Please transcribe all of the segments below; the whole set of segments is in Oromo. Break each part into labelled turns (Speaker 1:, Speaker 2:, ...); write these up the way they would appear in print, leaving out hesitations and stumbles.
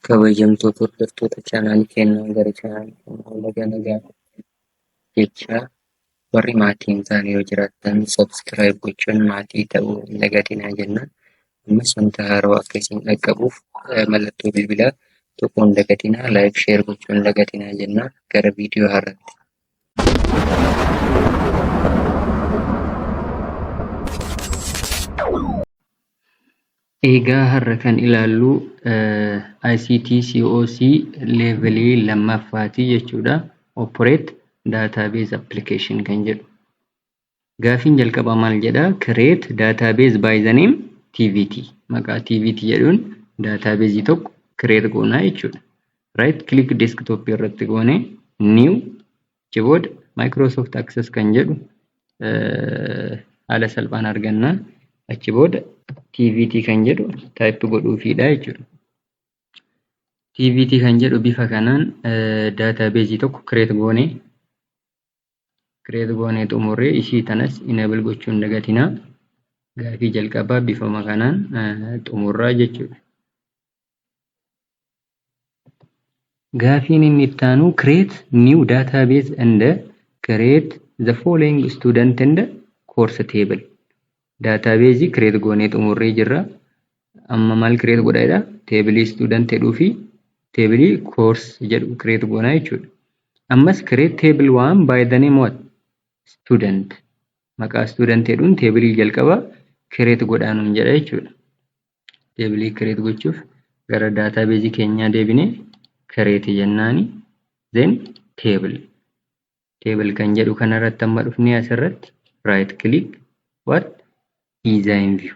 Speaker 1: Kabajamtoota hordoftoota chaanaalii keenyaa gara chaanaalii keenyaa nagaa jecha warri maatii hin taane yoo jiraattan sabskiraayib gochuun maatii ta'uu hin dagatinaa jenna. Ammas wanta haarawaa akka isin dhaqqabuuf mallattoo bilbilaa tokko hin dagatinaa, laayik sheer gochuu hin dagatinaa jenna. Gara viidiyoo haaraatti. Egaa har'a kan ilaallu ICT COC levelii lammaffaati jechuudha. Operate database application kan jedhu. Gaafiin jalqabaa maal jedhaa? Create database by the name TVT. Maqaa TVT jedhuun database tokko create goonaa jechuudha. Right click desktop irratti goone new keyboard Microsoft Access kan jedhu haala salphaan arganna. Achi booda TVT kan jedhu type godhuufiidha jechuudha. TVT kan jedhu bifa kanaan database tokko create goonee xumurree ishii tanas enable gochuu hin dagatinaa. Gaafii jalqabaa bifuma kanaan xumurraa jechuudha. Gaafiin inni itti aanu create new database and create the following student and course table. Database create goonee xumurree jirra. Amma maal create godhaadha? Table student jedhuu fi table course jedhu create goonaa jechuudha. Ammas create table one by the name what? Student. Maqaa student jedhuun table jalqaba create godhaanuun jedha jechuudha. Table create gochuuf gara database keenyaa deebine create jennaani. Then table. Table kan jedhu kanarratti amma dhufnee asirratti right click what? Design view.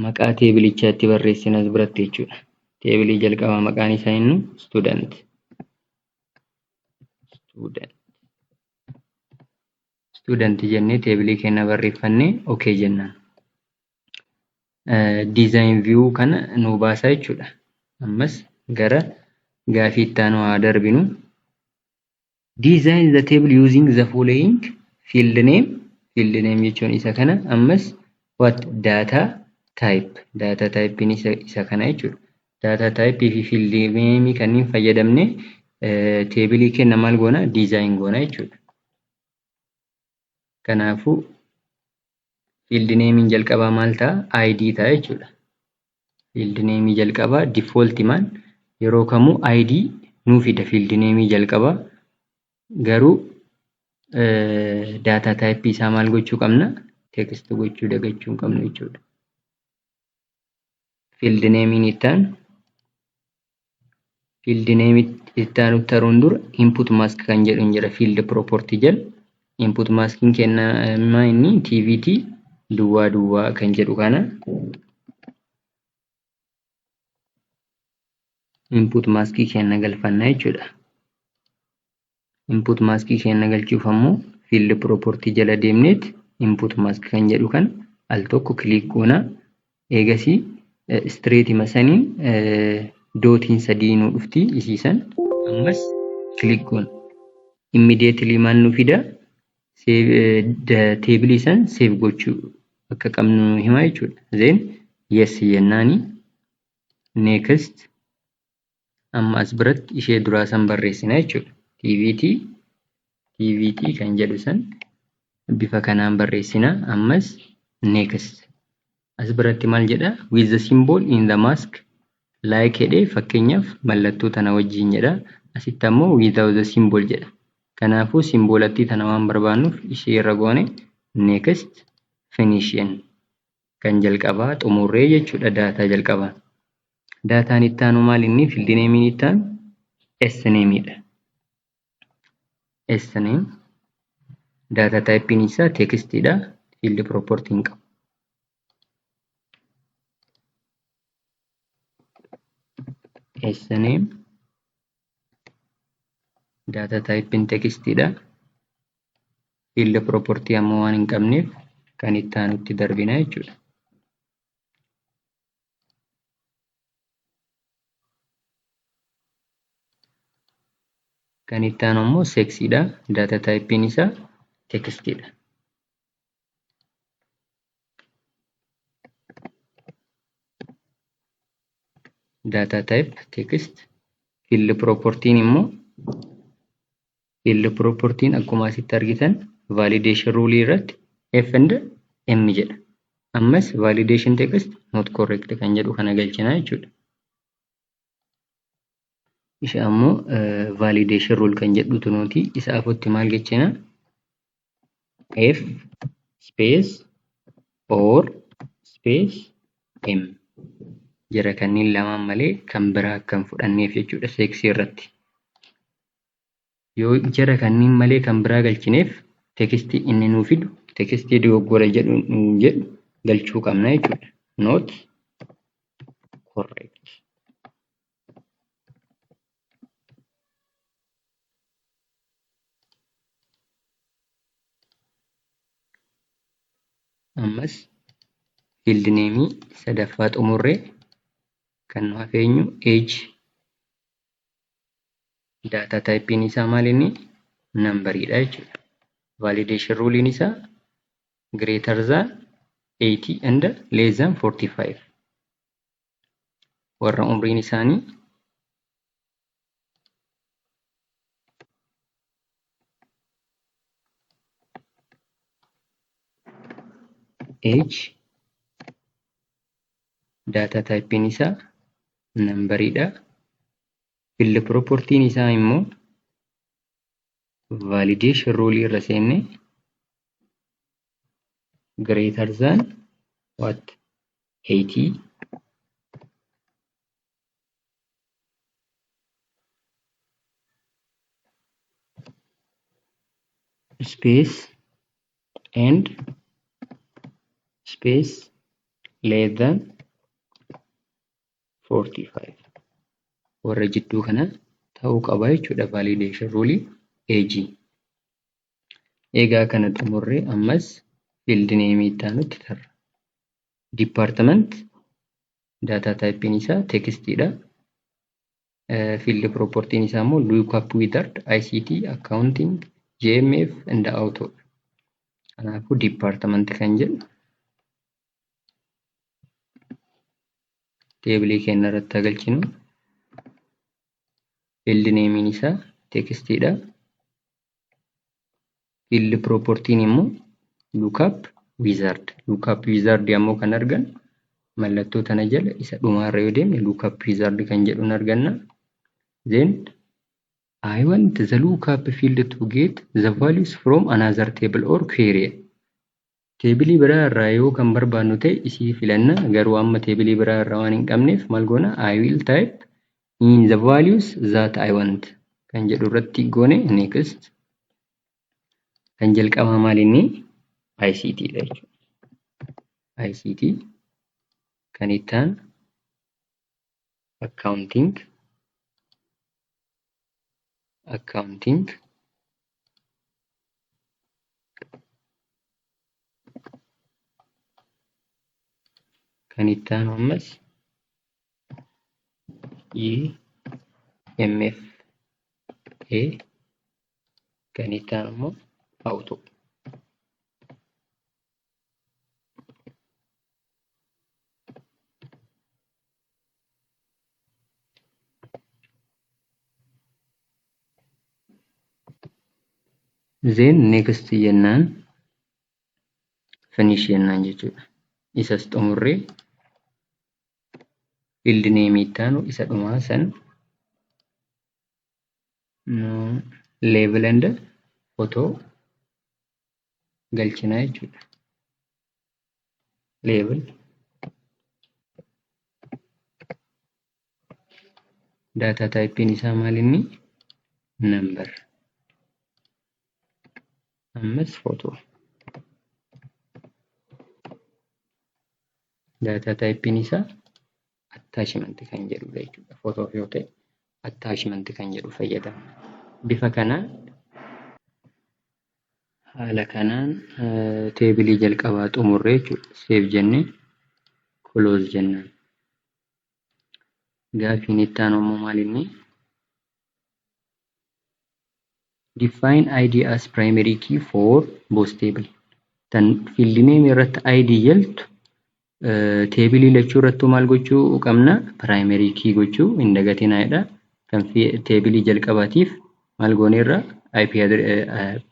Speaker 1: Maqaa teebilichaatti barreessinas biratti jechuudha. Teebilii jalqabaa maqaan isaa inni student. Student jennee teebilii keenya barreeffannee okay jennaan. Design view kana nu baasaa jechuudha. Ammas gara gaafii itti aanu haa darbinu. Design the table using the following field name. Field name jechuun isa kana. Ammas what? Data type. Data type isa kana jechuudha. Data type fi field name kanneen fayyadamne teebilii keenya maal goona? Design goona jechuudha. Kanaafuu field name jalqabaa maal ta'a? ID ta'a jechuudha. Field name jalqabaa default man yeroo kamuu ID nuu fida field name jalqabaa. Garuu data type isaa maal gochuu qabna? Text gochuu dagachuu hin qabnu jechuudha. Field name itti aanu taruun dura input mask kan jedhu hin jira field property jala. Input masking kennamaa inni TVT duwwaa kan jedhu kana. Input maskii kenna galfanna jechuudha. Input maskii kenna galchuuf ammoo field property jala deemneet input mask kan jedhu kan al tokko click goona. Eegasii straight masaniin dootiin sadii nu dhufti isiisan ammas click goona. Immediately maal nu fida? Table san save gochuu akka qabnu himaa jechuudha. Then yes jennaani. Next amma as biratti ishee duraa san barreessina jechuudha. TVT kan jedhu san bifa kanaan barreessina. Ammas next. As biratti maal jedha? With the symbol in the mask like jedhee fakkeenyaaf mallattoo tana wajjin jedha. Asitti ammoo without the symbol jedha. Kanaafuu simboolatti tana waan barbaannuuf ishee irra goone next finish kan jalqabaa xumurree jechuudha. Daataa jalqabaa. Daataan itti aanu maal inni? Field name itti aanu sname dha. Sname. Data type isaa text dha. Field property hin qabu. Sname. Data type in text dha. Field property ammoo waan hin qabneef kan itti aanutti darbina jechuudha. Kan itti aanu ammoo sex dha. Data type isaa text dha. data type text, field property immoo field property akkuma asitti argitan validation rule irratti f and m jedha. Ammas validation text not correct kan jedhu kana galchina jechuudha. Isa ammoo validation rule kan jedhutu nuti isa afutti maal galchina? F space or space m jira kanneen lamaan malee kan biraa kan fudhanneef jechuudha seksii irratti. Yoo jara kanneen malee kan biraa galchineef tekstii inni nuu fidu tekstii dogoggora jedhu galchuu qabna jechuudha. Not correct. Ammas field name sadaffaa xumurree kan nu hafeenyu age data type isaa maal inni numberidha jechuudha. Validation rule isaa greater than 80 and less than 45. Warra umriin isaanii age data type isaa numberidha. Field property isaa immoo validation rule irra seenne greater than what 80 space and space less than 45 warra jidduu kana ta'uu qaba jechuudha validation rule age. Egaa kana xumurree ammas field name itti tarra. Department data type isaa textidha. Field property isaa immoo lookup wizard, ICT, accounting, GMF and auto. Kanaafuu department kan jedhu table keenya irratti galchinu. Field name isaa textidha. Field property immoo lookup wizard. Lookup wizard ammoo kan argan mallattoo tana jala isa dhumaarra yoo deemne lookup wizard kan jedhu arganna. Then I want the lookup field to get the values from another table or query. Table biraa irraa yoo kan barbaannu ta'e isii filanna. Garuu amma table biraa irraa waan hin qabneef maal goona? I will type in the values that I want kan jedhu irratti goone next. Kan jalqabaa maal inni? ICT dha jechuudha. ICT kan ittaan accounting kan ittaan ammas EMF kan ittaan ammoo auto. Then next jennaan finish jennaan jechuudha. Isas xumurree field name ittaanu isa dhumaa san label and photo galchina jechuudha. Label data type isaa maal inni? Number. Ammas photo. Data type isaa attachment kan jedhudha jechuudha. Photo yoo ta'e attachment kan jedhu fayyadama. Bifa kanaan haala kanaan table jalqabaa xumurree jechuudha. Save jennee close jennaan. Gaafiin ittaan ammoo maal inni? Define ID as primary key for both table. Tan field name irratti ID jaltu teebilii lachuu irrattuu maal gochuu qabna? Primary key gochuu hin dagatinaadha. Kan teebilii jalqabaatiif maal gooneerra?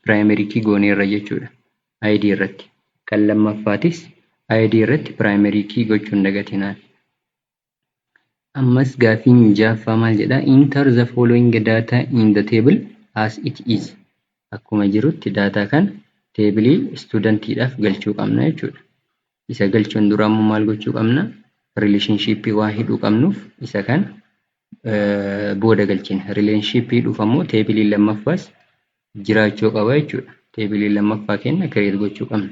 Speaker 1: Primary key gooneerra jechuudha. ID irratti. Kan lammaffaatis ID irratti primary key gochuu hin dagatinaa. Ammas gaaffiin jaaffaa maal jedha? Enter the following data in the table as it is. Akkuma jirutti data kan teebilii studentiidhaaf galchuu qabna jechuudha. Isa galchuun dura ammoo maal gochuu qabna? Relationship waa hidhuu qabnuuf isa kan booda galchina. Relationship hidhuuf ammoo teebilii lammaffaas jiraachuu qaba jechuudha. Teebilii lammaffaa kenna create gochuu qabna.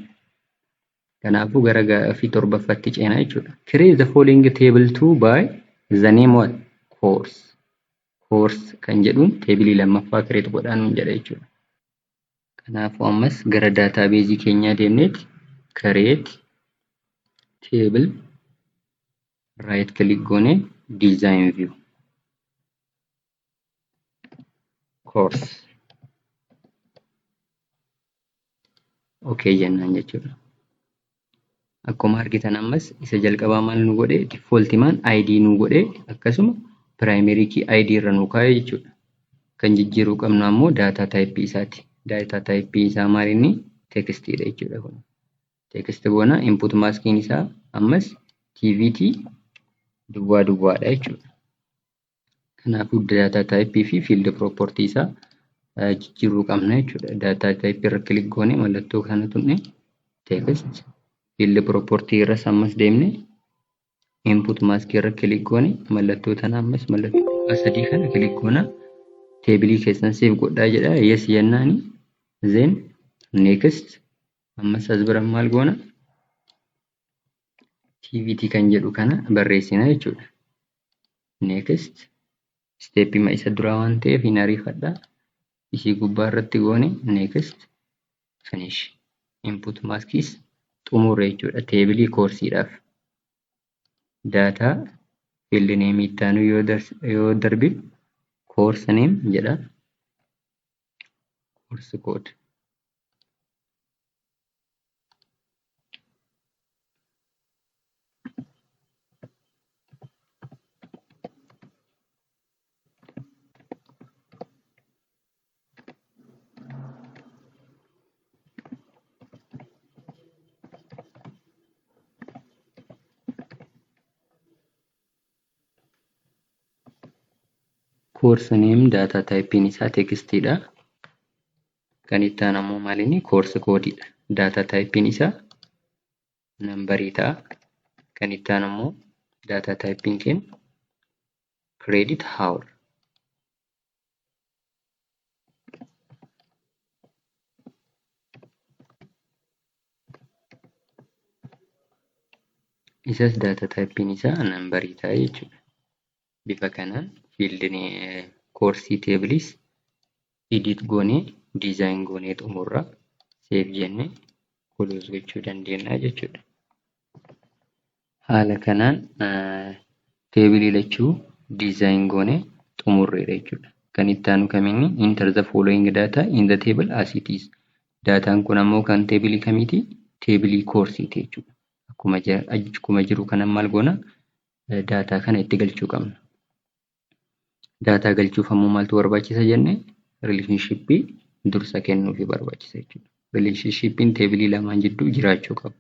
Speaker 1: Kanaafuu gara gaaffii torbaffaatti ceenaa jechuudha. Create the following table 2 by the name what? Course. Course kan jedhuun teebilii lammaffaa create godhaan jedha jechuudha. Kanaafuu ammas gara database keenyaa deemneeti create table right click goone design view course okay jennaan jechuudha. Akkuma argitan ammas isa jalqabaa maal nu godhe? Default man ID nu godhe akkasuma primary key ID irra nu kaa'e jechuudha. Kan jijjiiruu qabnu ammoo data type isaati. Data type isaa maal inni? Text dha jechuudha kun. Text goona input masking isaa ammas TVT duwwaadha jechuudha. Kanaafuu data type fi field property isaa jijjiiruu qabna jechuudha. Data type irra click goone mallattoo kana tunne text field property irra ammas deemne input mask irra click goone mallattoo tana ammas mallattoo sadii kana click goona teebilii keessan save godhaa jedha. Yes jennaani then next ammas as bira maal goona TVT kan jedhu kana barreessina jechuudha. Next step ma isa dura waan ta'eef hin ariifadha. Isii gubbaa irratti goone next finish input maskis xumurre jechuudha. Teebilii koorsiidhaaf data field name ittaanu yoo darbi course name jedha course code course name data type isaa text dha. Kan ittaan ammoo maalinni course code dha. Data type isaa number ta'a. Kan ittaan ammoo data type keen credit hour. Isas data type isaa number ta'a jechuudha. Bifa kanaan field course tables edit goone design goone xumurra save jenne close gochuu dandeenya jechuudha. Haala kanaan teebilii lachuu design goone xumurreera jechuudha. Kan ittaanu kaminni enter the following data in the table as it is. Dataan kun ammoo kan teebilii kamiiti? Teebilii courseeti jechuudha. Akkuma jiru kanan maal goona? Data kana itti galchuu qabna. Data galchuuf ammoo maaltu barbaachisa jenne? Relationship dursa kennuufi barbaachisa jechuudha. Relationshipin teebilii lamaan jidduu jiraachuu qaba.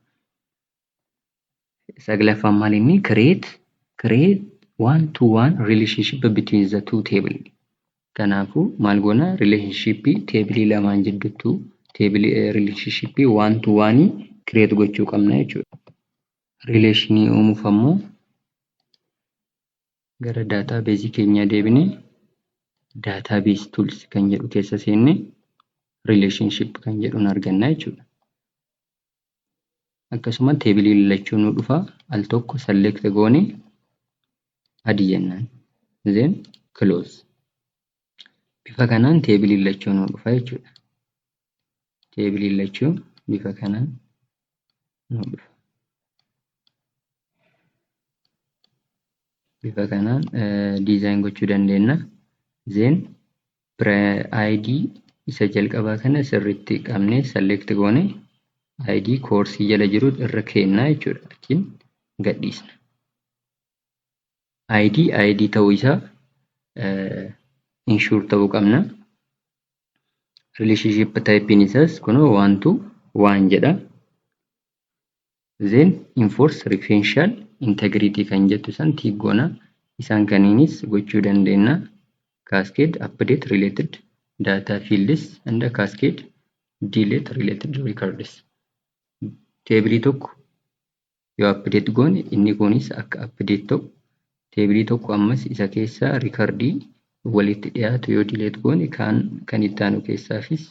Speaker 1: Saglaffaan maal inni? Create one-to-one relationship between the two table. Kanaafuu maal goona? Relationship teebilii lamaan jidduutu relationship one-to-one create gochuu qabna jechuudha. Relationii uumuuf ammoo gara database keenya deebine database tools kan jedhu keessa seenne relationship kan jedhuun arganna jechuudha. Akkasuma teebilii lachuu nu dhufa al tokko select goone adii jennaan then close. Bifa kanaan teebilii lachuu nu dhufa jechuudha. Teebilii lachuu bifa kanaan nu dhufa. Bifa kanaan design gochuu dandeenya. Then ID isa jalqabaa kana sirriitti qabnee select goone ID course jala jiru irra keenna jechuudha. Lakin gadhiisna. ID ta'uu isaa insure ta'uu qabna. Relationship typein isaas kunoo 1 to 1 jedha. Then enforce referential integrity kan jettu san tick goona. Isaan kaniinis gochuu dandeenya. Cascade update related data fields and cascade delete related records. Teebilii tokko yoo update goone inni kunis akka update ta'u, teebilii tokko ammas isa keessaa recordii walitti dhiyaatu yoo delete goone kan itti aanu keessaafis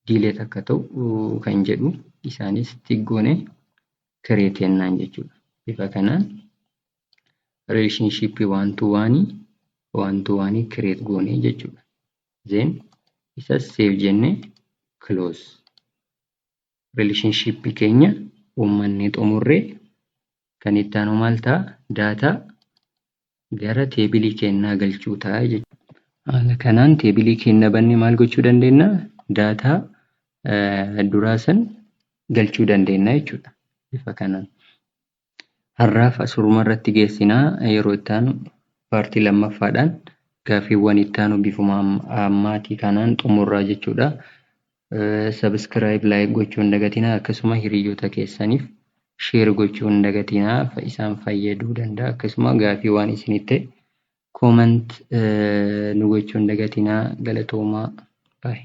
Speaker 1: delete akka ta'u kan jedhu isaanis tick goone create jennaan jechuudha. Bifa kanaan relationship 1 to 1 create goone jechuudha. Then isa save jennee close. Relationship keenya uummanni xumurree kan itti aanu maal ta'a? Data gara teebilii keenyaa galchuu ta'a jechuudha. Haala kanaan teebilii keenya banne maal gochuu dandeenya? Data duraa san galchuu dandeenya jechuudha. Bifa kanaan. Har'aaf asuma irratti geessinaa yeroo itti aanu paartii lammaffaadhaan gaaffiiwwan itti aanu bifuma ammaatii kanaan xumurraa jechuudha. Subscribe, like gochuu hin dagatinaa, akkasuma hiriyoota keessaniif share gochuu hin dagatinaa, isaan fayyaduu danda'a. Akkasuma gaaffii waan isinitti comment nu gochuu hin dagatinaa. Galatoomaa. Bye.